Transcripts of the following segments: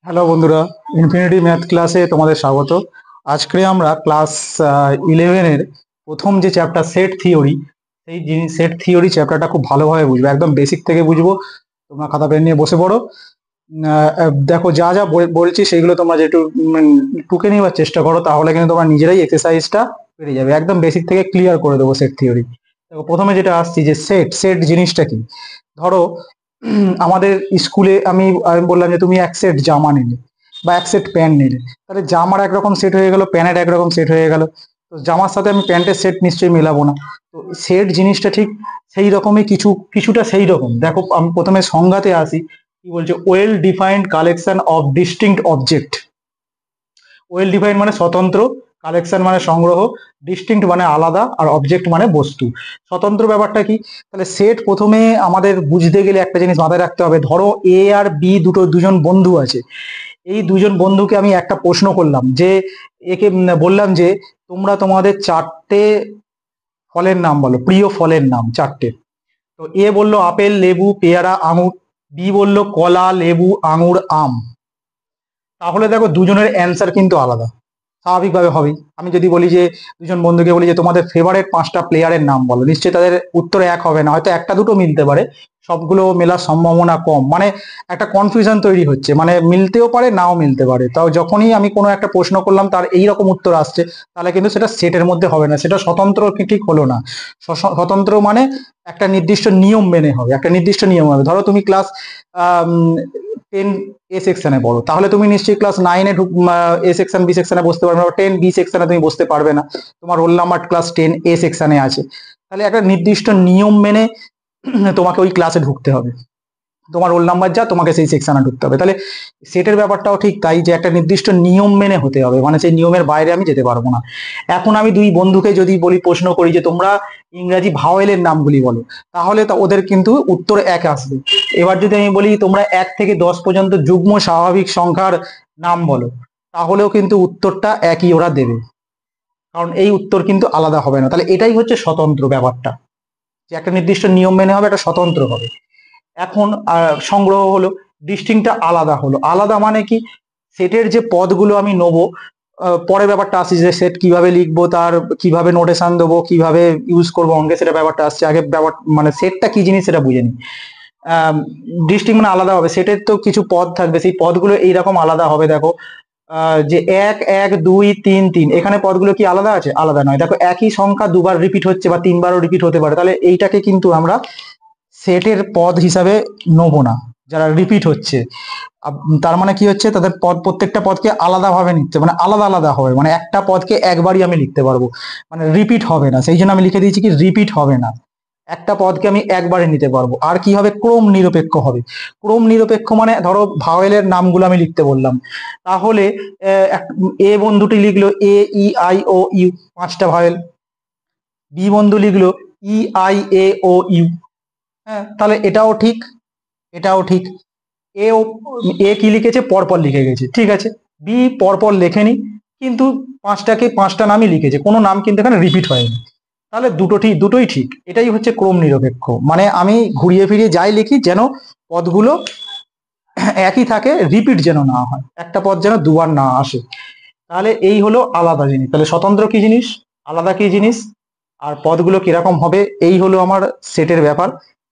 Hello বন্ধুরা, infinity math ক্লাসে তোমাদের স্বাগত। আজকে আমরা ক্লাস 11-এর প্রথম যে চ্যাপ্টার সেট থিওরি, সেই সেট থিওরি চ্যাপ্টারটা খুব ভালোভাবে বুঝবো, একদম বেসিক থেকে বুঝবো। তোমরা খাতা পেন নিয়ে বসে পড়ো। দেখো, যা যা বলছি সেগুলো তোমরা যেটু টুকে নেওয়ার চেষ্টা করো, তাহলে কিন্তু তোমরা নিজেরাই এক্সারসাইজটা পেরে যাবে। একদম বেসিক থেকে ক্লিয়ার করে দেবো সেট থিওরি। দেখো, প্রথমে যেটা আসছি যে সেট সেট জিনিসটা কি। ধরো, আমাদের স্কুলে আমি আমি বললাম যে তুমি এক সেট জামা নিলে বা এক সেট প্যান্ট নিলে, তাহলে জামার একরকম সেট হয়ে গেল, প্যান্টের একরকম সেট হয়ে গেল। তো জামার সাথে আমি প্যান্টের সেট নিশ্চয়ই মেলাবো না। তো সেট জিনিসটা ঠিক সেই রকমই, কিছুটা সেই রকম। দেখো, আমি প্রথমে সংজ্ঞাতে আসি। কি বলছে? Well defined collection of distinct object. Well defined মানে স্বতন্ত্র, কালেকশন মানে সংগ্রহ, ডিস্টিংক্ট মানে আলাদা, আর অবজেক্ট মানে বস্তু। স্বতন্ত্র ব্যাপারটা কি? তাহলে সেট প্রথমে আমাদের বুঝতে গেলে একটা জিনিস মাথায় রাখতে হবে। ধরো এ আর বি দুজন বন্ধু আছে। এই দুজন বন্ধুকে আমি একটা প্রশ্ন করলাম যে, একে বললাম যে তোমরা তোমাদের চারটে ফলের নাম বলো, প্রিয় ফলের নাম চারটে। তো এ বললো আপেল, লেবু, পেয়ারা, আঙুর। বি বললো কলা, লেবু, আঙুর, আম। তাহলে দেখো, দুজনের অ্যান্সার কিন্তু আলাদা, স্বাভাবিকভাবে হবেই। আমি যদি বলি যে দুজন বন্ধুকে বলি যে তোমাদের ফেভারিট 5টা প্লেয়ারের নাম বলো, নিশ্চয়ই তাদের উত্তর এক হবে না, হয়তো একটা দুটো মিলতে পারে, সবগুলো মেলার সম্ভাবনা কম। মানে একটা কনফিউশন তৈরি হচ্ছে, মানে মিলতেও পারে, নাও মিলতে পারে। তাও যখনই আমি কোনো একটা প্রশ্ন করলাম তার এইরকম উত্তর আসছে, তাহলে কিন্তু সেটা সেটের মধ্যে হবে না, সেটা স্বতন্ত্র ঠিক হলো না। স্বতন্ত্র মানে একটা নির্দিষ্ট নিয়ম মেনে হবে, একটা নির্দিষ্ট নিয়ম হবে। ধরো তুমি ক্লাস 10 এ সেকশনে পড়ো, তাহলে তুমি নিশ্চয়ই ক্লাস 9-এ এ সেকশন বি সেকশনে বসতে পারবে না, 10 বি সেকশনে তুমি বসতে পারবে না। তোমার রোল নাম্বার ক্লাস 10 এ সেকশনে আছে। তাহলে একটা নির্দিষ্ট নিয়ম মেনে তোমাকে ওই ক্লাসে ঢুকতে হবে। তোমার রোল নাম্বার যা, তোমাকে সেই সেকশনে ঢুকতে হবে। তাহলে সেটের ব্যাপারটাও ঠিক তাই, যে একটা নির্দিষ্ট নিয়ম মেনে হতে হবে, মানে সেই নিয়মের বাইরে আমি যেতে পারবো না। এখন আমি দুই বন্ধুকে যদি বলি, প্রশ্ন করি যে তোমরা ইংরাজি ভাওয়েলের নামগুলি বলো, তাহলে তা ওদের কিন্তু উত্তর এক আসবে। এবার যদি আমি বলি তোমরা 1 থেকে 10 পর্যন্ত যুগ্ম স্বাভাবিক সংখ্যার নাম বলো, তাহলেও কিন্তু উত্তরটা একই ওরা দেবে, কারণ এই উত্তর কিন্তু আলাদা হবে না। তাহলে এটাই হচ্ছে স্বতন্ত্র ব্যাপারটা, যে একটা নির্দিষ্ট নিয়ম মেনে হবে, একটা স্বতন্ত্র হবে। এখন সংগ্রহ হলো, ডিস্টিংটা আলাদা হলো। আলাদা মানে কি? সেটের যে পদগুলো আমি নেবো, পরের ব্যাপারটা আসছে যে সেট কিভাবে লিখবো, তার কিভাবে নোটেশন দেবো, কিভাবে ইউজ করবো অঙ্কে, সেটা ব্যাপারটা আসছে। আগে ব্যাপার মানে সেটটা কি জিনিস সেটা বুঝে নি। ডিস্টিং মানে আলাদা হবে, সেটের তো কিছু পদ থাকবে, সেই পদগুলো এইরকম আলাদা হবে। দেখো, যে 1 1 2 3 3, এখানে পদগুলো কি আলাদা আছে? আলাদা নয়। দেখো, একই সংখ্যা দুবার রিপিট হচ্ছে বা তিনবারও রিপিট হতে পারে, তাহলে এইটাকে কিন্তু আমরা সেটের পদ হিসাবে নেবো না, যারা রিপিট হচ্ছে। তার মানে কি হচ্ছে? তাদের পদ, প্রত্যেকটা পদকে আলাদাভাবে নিচ্ছে, মানে আলাদা আলাদা হবে, মানে একটা পদকে একবারই আমি লিখতে পারবো, মানে রিপিট হবে না। সেই জন্য আমি লিখে দিয়েছি কি রিপিট হবে না, একটা পদকে আমি একবারে নিতে পারবো। আর কি হবে? ক্রম নিরপেক্ষ হবে। ক্রম নিরপেক্ষ মানে ধরো ভাওয়েলের নামগুলো আমি লিখতে বললাম, তাহলে এ বন্ধুটি লিখলো এ ই আই ও ইউ, 5টা ভাওয়েল। বি বন্ধু লিখলো E I A O you. হ্যাঁ, তাহলে এটাও ঠিক, এটাও ঠিক। এ এ কি লিখেছে? পরপর লিখে গেছে, ঠিক আছে। বি পরপর লেখেনি, কিন্তু 5টা নামই লিখেছে, কোনো নাম কিন্তু এখানে রিপিট হয়নি। তাহলে দুটোই ঠিক। এটাই হচ্ছে ক্রম নিরপেক্ষ, মানে আমি ঘুরিয়ে ফিরিয়ে যাই লিখি, যেন পদগুলো একই থাকে, রিপিট যেন না হয়, একটা পদ যেন দুবার না আসে। তাহলে এই হলো আলাদা জিনিস। তাহলে স্বতন্ত্র কি জিনিস, আলাদা কি জিনিস, আর পদগুলো কিরকম হবে, এই হলো আমার সেটের ব্যাপার।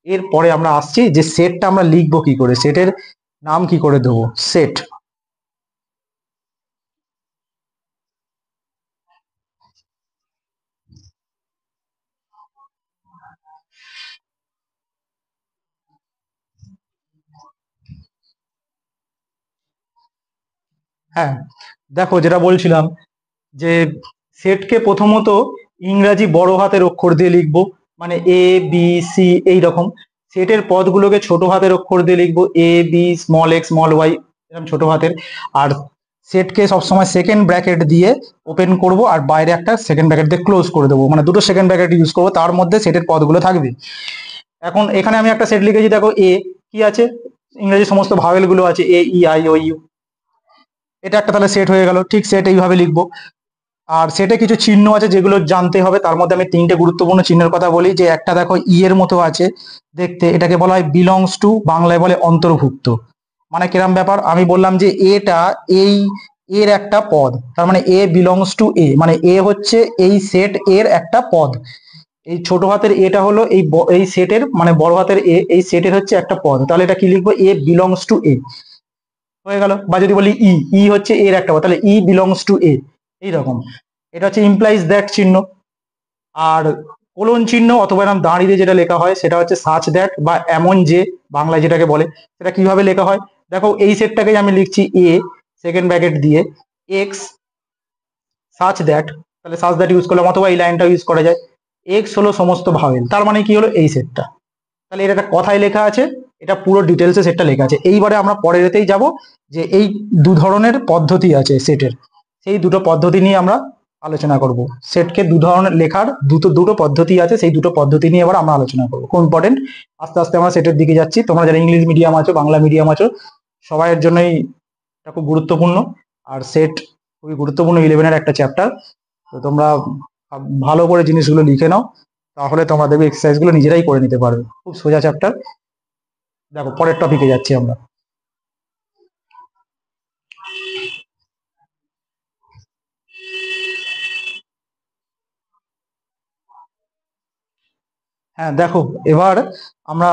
এরপরে আমরা আসছি যে সেটটা আমরা লিখবো কি করে, সেটের নাম কি করে দেবো। সেট, হ্যাঁ। দেখো, যেটা বলছিলাম যে সেটকে প্রথমত ইংরাজি বড় হাতের অক্ষর দিয়ে লিখবো, মানে এ বি সি এই রকম। সেটের পদগুলোকে ছোট হাতের অক্ষর দিয়ে লিখবো, A B small X small Y, এরকম ছোট হাতের। আর সেটকে সবসময় সেকেন্ড ব্র্যাকেট দিয়ে ওপেন করব, আর বাইরে একটা সেকেন্ড ব্র্যাকেট দিয়ে ক্লোজ করে দেবো, মানে দুটো সেকেন্ড ব্র্যাকেট ইউজ করবো, তার মধ্যে সেটের পদগুলো থাকবে। এখন এখানে আমি একটা সেট লিখেছি, দেখো এ কি আছে, ইংরেজি সমস্ত ভাওয়েল গুলো আছে, এ ই আই ও ইউ। এটা একটা তাহলে সেট হয়ে গেল, ঠিক সেট এইভাবে লিখবো। আর সেটে কিছু চিহ্ন আছে যেগুলো জানতে হবে, তার মধ্যে আমি 3টে গুরুত্বপূর্ণ চিহ্নের কথা বলি। যে একটা দেখো ই এর মতো আছে দেখতে, এটাকে বলা হয় বিলংস টু, বাংলায় বলে অন্তর্ভুক্ত। মানে কিরম ব্যাপার, আমি বললাম যে এটা এই এর একটা পদ, তার মানে এ বিলংস টু এ, মানে এ হচ্ছে এই সেট এর একটা পদ। এই ছোট হাতের এটা হলো এই সেটের মানে বড় হাতের এ এই সেটের হচ্ছে একটা পদ, তাহলে এটা কি লিখবো, এ বিলংস টু এ হয়ে গেল। বা যদি বলি ই, ই হচ্ছে এর একটা পদ, তাহলে ই বিলংস টু এ, এইরকম। এটা হচ্ছে ইমপ্লাইজ দ্যাট চিহ্ন। আর কোলন চিহ্ন অথবা এরকম দাঁড়িয়ে দিয়ে যেটা লেখা হয় সেটা হচ্ছে সাচ দ্যাট বা এমন যে, বাংলায় যেটাকে বলে, সেটা কিভাবে লেখা হয় দেখো, এই সেটটাকে আমি লিখছি এ সেকেন্ড ব্র্যাকেট দিয়ে এক্স সাচ দ্যাট, তাহলে সাচ দ্যাট ইউজ করলাম, অথবা এই লাইনটা ইউজ করা যায়, এক্স হলো সমস্ত ভাওয়েল, তার মানে কি হলো এই সেটটা। তাহলে এটা একটা কথায় লেখা আছে, এটা পুরো ডিটেলসে সেটটা লেখা আছে। এইবারে আমরা পরের এতেই যাব যে এই দু ধরনের পদ্ধতি আছে সেটের, সেই দুটো পদ্ধতি নিয়ে আমরা আলোচনা করব। সেটকে দু ধরনের লেখার দুটো পদ্ধতি আছে, সেই দুটো পদ্ধতি নিয়ে এবার আমরা আলোচনা করবো, খুব ইম্পর্টেন্ট। আস্তে আস্তে আমরা সেটের দিকে যাচ্ছি, তোমরা যারা ইংলিশ মিডিয়াম আছো বাংলা মিডিয়াম আছো সবাইয়ের জন্যই এটা খুব গুরুত্বপূর্ণ। আর সেট খুবই গুরুত্বপূর্ণ, 11-এর একটা চ্যাপ্টার। তো তোমরা ভালো করে জিনিসগুলো লিখে নাও, তাহলে তোমরা দেখবে এক্সারসাইজ গুলো নিজেরাই করে নিতে পারবে, খুব সোজা চ্যাপ্টার। দেখো পরের টপিকে যাচ্ছি আমরা। হ্যাঁ দেখো, এবার আমরা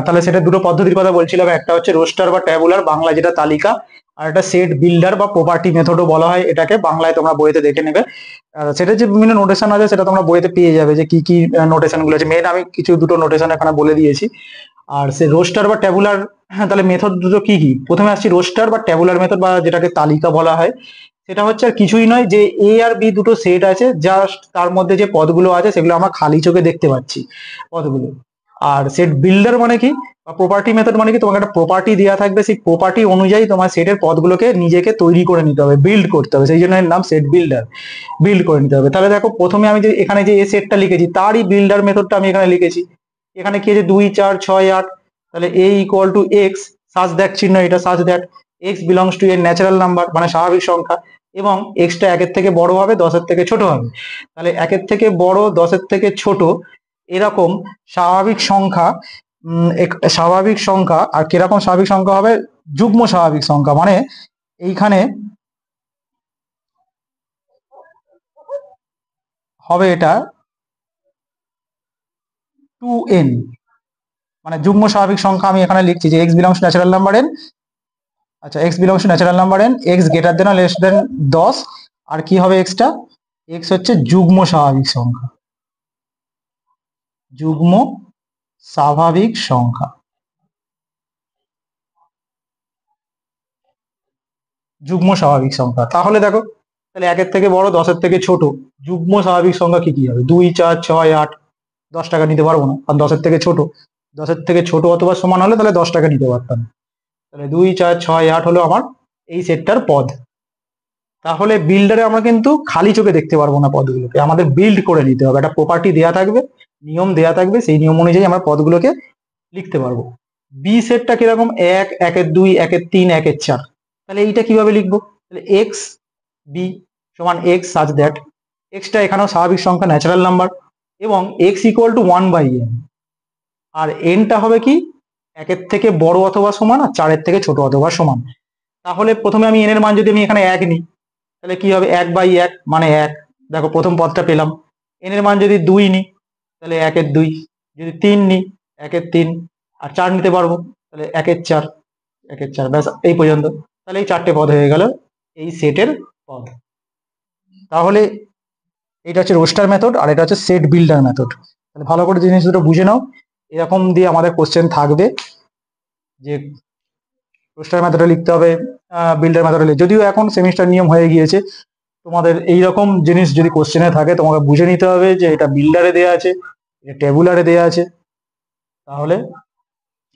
তাহলে সেটা দুটো পদ্ধতির কথা বলছিলাম, একটা হচ্ছে রোস্টার বা ট্যাবুলার, বাংলা যেটা তালিকা, আর একটা সেট বিল্ডার বা প্রপার্টি মেথডও বলা হয় এটাকে, বাংলায় তোমরা বইতে দেখে নেবে। সেটা যে বিভিন্ন নোটেশন আছে সেটা তোমরা বইতে পেয়ে যাবে, যে কি কি নোটেশন গুলো আছে, মেন আমি কিছু দুটো নোটেশন এখানে বলে দিয়েছি। আর সে রোস্টার বা ট্যাবুলার, হ্যাঁ তাহলে মেথড দুটো কি কি, প্রথমে আসছি রোস্টার বা ট্যাবুলার মেথড, বা যেটাকে তালিকা বলা হয়। সেটা হচ্ছে আর কিছুই নয়, যে এ আর বি দুটো সেট আছে, জাস্ট তার মধ্যে যে পদগুলো আছে সেগুলো আমরা খালি চোখে দেখতে পাচ্ছি পদগুলো। আর সেট বিল্ডার মানে কি, বা প্রপার্টি মেথড মানে কি, তোমাকে একটা প্রপার্টি দেওয়া থাকবে, সেই প্রপার্টি অনুযায়ী তোমার সেটের পদগুলোকে নিজেকে তৈরি করে নিতে হবে, বিল্ড করতে হবে, সেই জন্য এর নাম সেট বিল্ডার, বিল্ড করে নিতে হবে। তাহলে দেখো প্রথমে আমি যে এখানে যে এ সেটটা লিখেছি তারই বিল্ডার মেথডটা আমি এখানে লিখেছি। এখানে কি আছে, 2 4 6 8, তাহলে A equal to X, such that চিহ্ন, এটা such that X belongs to এর ন্যাচারাল নাম্বার মানে স্বাভাবিক সংখ্যা, এবং এক্সটা 1-এর থেকে বড় হবে 10-এর থেকে ছোট হবে। তাহলে 1-এর থেকে বড় 10-এর থেকে ছোট এরকম স্বাভাবিক সংখ্যা, স্বাভাবিক সংখ্যা, আর কিরকম স্বাভাবিক সংখ্যা হবে, যুগ্ম স্বাভাবিক সংখ্যা, মানে এইখানে হবে এটা 2n, মানে যুগ্ম স্বাভাবিক সংখ্যা আমি এখানে লিখছি যে X belongs natural number N, আচ্ছা X belongs to natural number N, X greater than less than 10, আর কি হবে এক্সটা, এক্স হচ্ছে যুগ্ম স্বাভাবিক সংখ্যা, যুগ্ম স্বাভাবিক সংখ্যা, যুগ্ম স্বাভাবিক সংখ্যা। তাহলে দেখো, তাহলে 1-এর থেকে বড় 10-এর থেকে ছোট যুগ্ম স্বাভাবিক সংখ্যা কি কি হবে, 2 4 6 8, 10 টাকা নিতে পারবো না, কারণ 10-এর থেকে ছোট, 10-এর থেকে ছোট অথবা সমান হলে তাহলে 10 টাকা নিতে পারতাম। তাহলে 2 4 6 8 হলো আমার এই সেটটার পদ। তাহলে বিল্ডারে আমরা কিন্তু খালি চোখে দেখতে পারবো না পদগুলোকে, আমাদের বিল্ড করে নিতে হবে, একটা প্রপার্টি দেয়া থাকবে, নিয়ম দেয়া থাকবে, সেই নিয়ম অনুযায়ী আমরা পদগুলোকে লিখতে পারবো। বি সেটটা কিরকম, 1 1-2 1-3 1-4, তাহলে এইটা কিভাবে লিখবো, তাহলে এক্স বি সমান এক্স সাচ দ্যাট, এক্সটা এখানেও স্বাভাবিক সংখ্যা ন্যাচারাল নাম্বার, এবং এক্স ইকুয়াল টু 1/n, আর এনটা হবে কি 1-এর থেকে বড় অথবা সমান, আর 4-এর থেকে ছোট অথবা সমান। তাহলে প্রথমে আমি এন এর মান যদি আমি এখানে 1 নিই, তাহলে কি হবে, 1/1 মানে 1, দেখো প্রথম পদটা পেলাম। এন এর মান যদি 2 নিই, তাহলে 1-এর 2, যদি 3 নিই 1-এর 3, আর 4 নিতে পারবো, তাহলে 1-এর 4, 1-এর 4, ব্যাস এই পর্যন্ত। তাহলে এই 4টে পদ হয়ে গেল এই সেটের পদ। তাহলে এটা হচ্ছে রোস্টার মেথড, আর এটা হচ্ছে সেট বিল্ডার মেথড। তাহলে ভালো করে জিনিস দুটো বুঝে নাও, এরকম দিয়ে আমাদের কোশ্চেন থাকবে যে রোস্টার মেথডে লিখতে হবে, বিল্ডার মেথডে, যদিও এখন সেমিস্টার নিয়ম হয়ে গিয়েছে, তোমাদের এইরকম জিনিস যদি কোশ্চেনে থাকে তোমাকে বুঝে নিতে হবে যে এটা বিল্ডারে দেয়া আছে, এটা টেবুলারে দেয়া আছে। তাহলে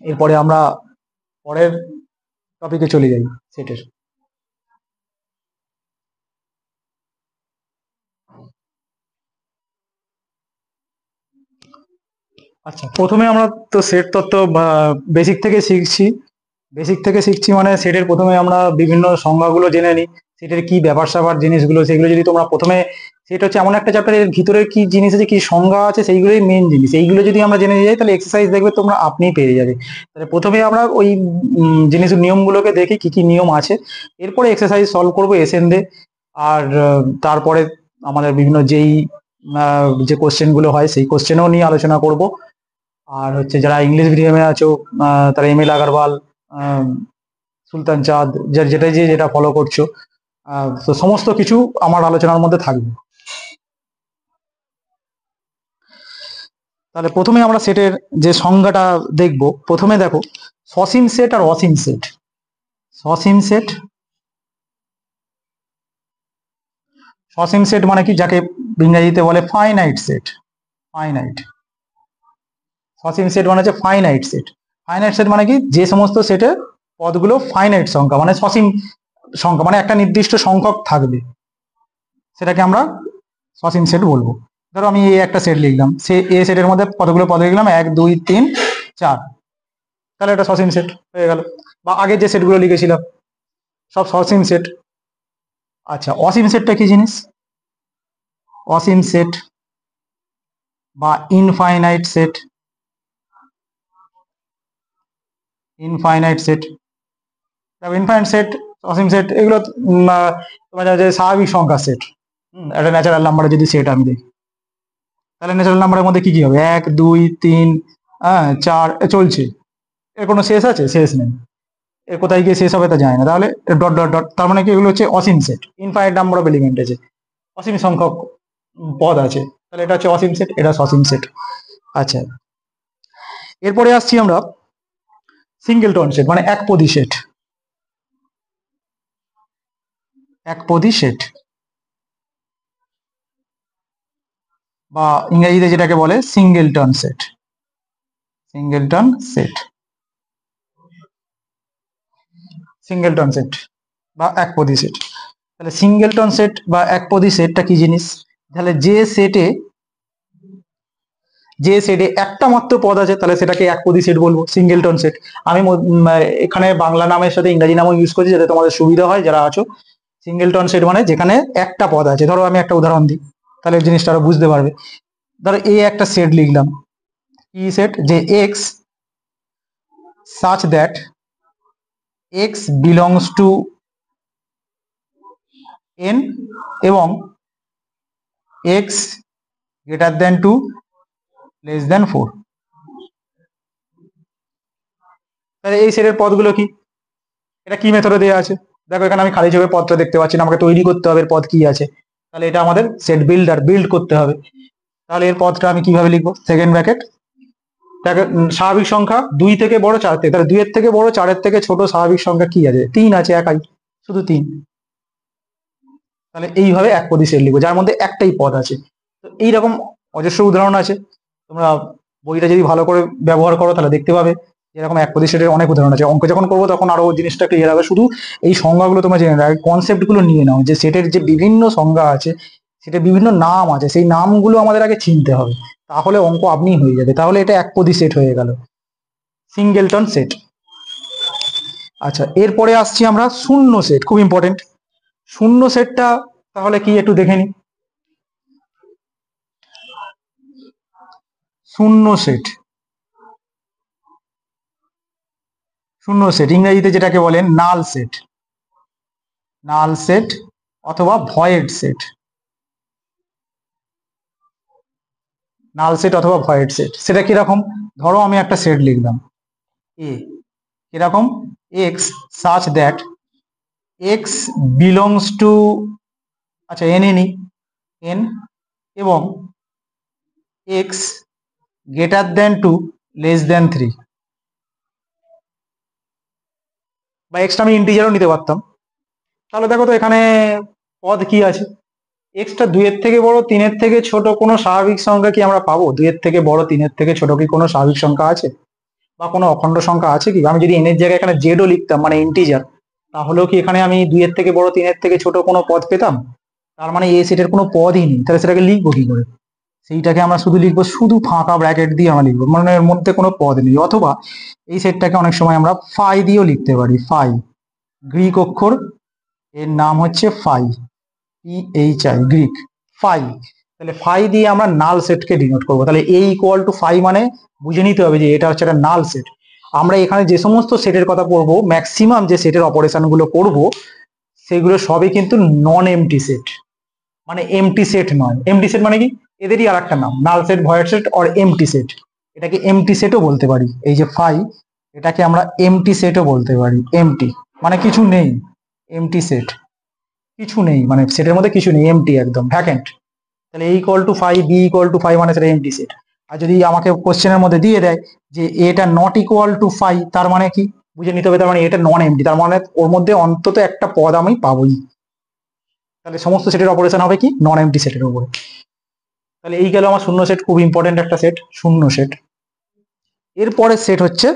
এরপরে আমরা পরের টপিকে চলে যাই সেটের। আচ্ছা, প্রথমে আমরা তো সেট তত্ত্ব বেসিক থেকে শিখছি, মানে সেটের প্রথমে আমরা বিভিন্ন সংজ্ঞাগুলো জেনে নিই, সেটের কি ব্যাপার স্যাপার জিনিসগুলো, সেগুলো যদি তোমরা প্রথমে সেট হচ্ছে এমন একটা চ্যাপ্টার, এর ভিতরে কি জিনিস আছে, কি সংজ্ঞা আছে, সেইগুলোই মেন জিনিস। এইগুলো যদি আমরা জেনে যাই তাহলে এক্সারসাইজ দেখবে তোমরা আপনিই পেরে যাবে। তাহলে প্রথমে আমরা ওই জিনিস নিয়মগুলোকে দেখি কি কি নিয়ম আছে, এরপরে এক্সারসাইজ সলভ করবো এসএন দিয়ে। আর তারপরে আমাদের বিভিন্ন যেই যে কোশ্চেন গুলো হয় সেই কোশ্চেনও নিয়ে আলোচনা করব। আর হচ্ছে যারা ইংলিশ মিডিয়ামে আছো তারা এম এল আগরওয়াল, সুলতান চাঁদ, যেটা ফলো করছো, তো সমস্ত কিছু আমার আলোচনার মধ্যে থাকবে। তাহলে প্রথমে আমরা সেটের যে সংজ্ঞাটা দেখব। প্রথমে দেখো সসীম সেট আর অসীম সেট। সসীম সেট, সসীম সেট মানে কি, যাকে ইংরেজিতে বলে ফাইনাইট সেট। ফাইনাইট, সসীম সেট মানে হচ্ছে ফাইনাইট সেট। ফাইনাইট সেট মানে কি, যে সমস্ত সেটে পদগুলো ফাইনাইট সংখ্যা, মানে সসীম সংখ্যা, মানে একটা নির্দিষ্ট সংখ্যক থাকবে, সেটাকে আমরা সসীম সেট বলবো। ধরো আমি এই একটা সেট লিখলাম, সে এ সেটের মধ্যে কতগুলো পদ লিখলাম, 1 2 3 4, তাহলে এটা সসীম সেট হয়ে গেল। বা আগে যে সেটগুলো লিখেছিলাম সব সসীম সেট। আচ্ছা, অসীম সেটটা কি জিনিস? অসীম সেট বা infinite set, infinite set, infinite set, অসীম সেট, এগুলো তোমার যে স্বাভাবিক সংখ্যা সেট। একটা ন্যাচারাল নাম্বারে যদি সেট আমি দেখি, তাহলে ন্যাচারাল নাম্বারের মধ্যে কি কি হবে, 1 2 3 4 চলছে, এর কোনো শেষ আছে? শেষ নেই। এর কোথায় গিয়ে শেষ হবে তা যায় না, তাহলে ডট ডট ডট, তার মানে কি এগুলো হচ্ছে অসীম set. Infinite number of element আছে, অসীম সংখ্যক পদ আছে, তাহলে এটা হচ্ছে অসীম সেট, এটা সসীম সেট। আচ্ছা, এরপরে আসছি আমরা সিঙ্গেলটন সেট, মানে একপদী সেট। একপদী সেট বা ইংরেজিতে যেটাকে বলে singleton set. Singleton set, singleton set বা একপদী সেট। তাহলে সিঙ্গেলটন সেট বা একপদী সেটটা কি জিনিস? তাহলে যে সেটে একটা মাত্র পদ আছে তাহলে সেটাকে একপদী সেট বলবো, সিঙ্গেলটন সেট। আমি এখানে বাংলা নামের সাথে ইংরাজি নামও ইউজ করছি যাতে তোমাদের সুবিধা হয় যারা আছো। সিঙ্গেলটন সেট মানে যেখানে একটা পদ আছে। ধরো আমি একটা উদাহরণ দিই, তাহলে জিনিসটা আরো বুঝতে পারবে। ধরো এই একটা সেট লিখলাম, কি সেট, যে x such that x belongs to n এবং x greater than 2 less than 4। তাহলে এই সেটের পদগুলো কি, এটা কি মেথডে দেওয়া আছে? দেখো এখানে আমি খালি চোখে পদটা দেখতে পাচ্ছি না, আমাকে তৈরি করতে হবে পদ কি আছে। তাহলে এটা আমাদের সেট বিল্ড করতে হবে। তাহলে এর পদটা আমি কিভাবে লিখবো? সেকেন্ড ব্র্যাকেট, স্বাভাবিক সংখ্যা 2 থেকে বড় 4 থেকে, তাহলে 2 এর থেকে বড় 4 এর থেকে ছোট স্বাভাবিক সংখ্যা কি আছে? 3 আছে, একাই, শুধু 3। তাহলে এইভাবে একপদী সেট লিখবো যার মধ্যে একটাই পদ আছে। তো এইরকম অজস্র উদাহরণ আছে, তোমরা বইটা যদি ভালো করে ব্যবহার করো তাহলে দেখতে পাবে এরকম একপদী সেটের অনেক উদাহরণ আছে। অঙ্ক যখন করবো তখন আরো জিনিসটা ক্লিয়ার হবে। শুধু এই সংজ্ঞাগুলো তোমরা জেনে নাও, কনসেপ্ট গুলো নিয়ে নাও, যে সেটের যে বিভিন্ন সংজ্ঞা আছে, সেটার বিভিন্ন নাম আছে, সেই নামগুলো আমাদের আগে চিনতে হবে, তাহলে অঙ্ক আপনিই হয়ে যাবে। তাহলে এটা একপদী সেট হয়ে গেল, সিঙ্গেলটন সেট। আচ্ছা, এরপরে আসছি আমরা শূন্য সেট, খুব ইম্পর্টেন্ট। শূন্য সেটটা তাহলে কি একটু দেখে নি। শূন্য সেট, শূন্য সেট ইংরেজিতে যেটাকে বলেন নাল সেট, নাল সেট অথবা ভয়েড সেট, নাল সেট অথবা ভয়েড সেট। সেটা কিরকম? ধরো আমি একটা সেট লিখলাম এ, কিরকম, x such that X belongs two, আচ্ছা এন এনি, এন, এবং এক্স গ্রেটার দেন 2 লেস দেন 3। বা এক্সটা আমি ইন্টিজারও নিতে পারতাম। তাহলে দেখো তো এখানে পদ কি আছে? এক্সটা 2 এর থেকে বড় 3 এর থেকে ছোট কোনো স্বাভাবিক সংখ্যা কি আমরা পাবো? 2 এর থেকে বড় 3 এর থেকে ছোট কি কোনো স্বাভাবিক সংখ্যা আছে, বা কোনো অখণ্ড সংখ্যা আছে কি? আমি যদি এন এর জায়গায় এখানে জেডও লিখতাম, মানে ইন্টিজার, তাহলেও কি এখানে আমি 2 এর থেকে বড় 3 এর থেকে ছোট কোনো পদ পেতাম? তার মানে এই সেটের কোনো পদই নেই, তাহলে সেটাকে লিখবো কি করে? সেইটাকে আমরা শুধু লিখবো, শুধু ফাঁকা ব্র্যাকেট দিয়ে আমরা লিখবো, মানে এর মধ্যে কোনো পদ নেই। অথবা এই সেটটাকে অনেক সময় আমরা ফাই দিয়েও লিখতে পারি, ফাই, গ্রিক অক্ষর, এর নাম হচ্ছে ফাই, PHI, গ্রিক ফাই। তাহলে ফাই দিয়ে আমরা নাল সেটকে ডিনোট করবো। তাহলে এ ইকুয়াল টু ফাই মানে বুঝে নিতে হবে যে এটা হচ্ছে একটা নাল সেট। আমরা এখানে যে সমস্ত সেটের কথা পড়বো, ম্যাক্সিমাম যে সেটের অপারেশন গুলো করবো সেগুলো সবই কিন্তু নন এমটি সেট, মানে এমটি সেট নয়। এমটি সেট মানে কি, এদেরই আর একটা নাম, null set, void set or MT set. এটাকে এমটি সেটও বলতে পারি। এই যে ফাই, এটাকে আমরা এমটি সেটও বলতে পারি। এমটি মানে কিছু নেই, এমটি সেট কিছু নেই, মানে সেটের মধ্যে কিছু নেই, এমটি, একদম ভ্যাকেন্ট। তাহলে A equal to phi, B equal to phi, মানে সেটা এমটি সেট। আর যদি আমাকে কোশ্চেনের মধ্যে দিয়ে দেয় যে এটা নট ইকুয়াল টু ফাই, তার মানে কি বুঝে নিতে হবে, তার মানে এটা নন এমটি, তার মানে ওর মধ্যে অন্তত একটা পদ আমি পাবোই। তাহলে সমস্ত সেটের অপারেশন হবে কি নন এমটি সেটের উপরে। তাহলে এই গেল আমার শূন্য সেট, খুব ইম্পর্টেন্ট একটা সেট, শূন্য সেট। এরপরের সেট হচ্ছে